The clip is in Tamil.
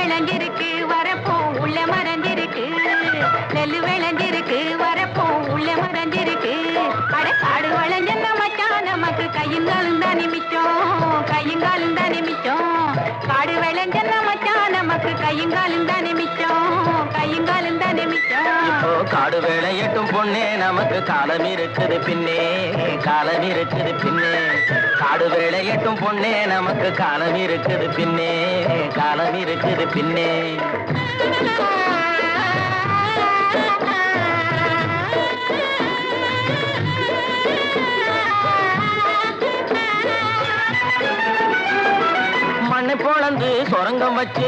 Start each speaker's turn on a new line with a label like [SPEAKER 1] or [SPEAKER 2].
[SPEAKER 1] விளைஞ்சிருக்கு வரப்போ உள்ள மறைஞ்சிருக்கு நெல்லு விளைஞ்சிருக்கு வரப்போ உள்ள மறைஞ்சிருக்கு அட காடு வளைஞ்ச மச்சான் நமக்கு கையுங்காலும் தான் நிமிச்சோம் கையுங்காலும் தான் நிமிச்சோம் காடு விளைஞ்ச மச்சான் நமக்கு கையுங்காலும் தான் நிமிச்சோம் கையுங்காலும் தான் நிமிச்சோம்
[SPEAKER 2] இப்போ காடு வேலையட்டும் பொண்ணே நமக்கு காலம் இருக்குது பின்னே காலம் இருக்குது பின்னே காடு வேலையட்டும் பொண்ணே நமக்கு காலம் இருக்குது பின்னே காலம் இருக்குது பின்னே மண்ணை பொளந்து சொரங்கம் வச்சு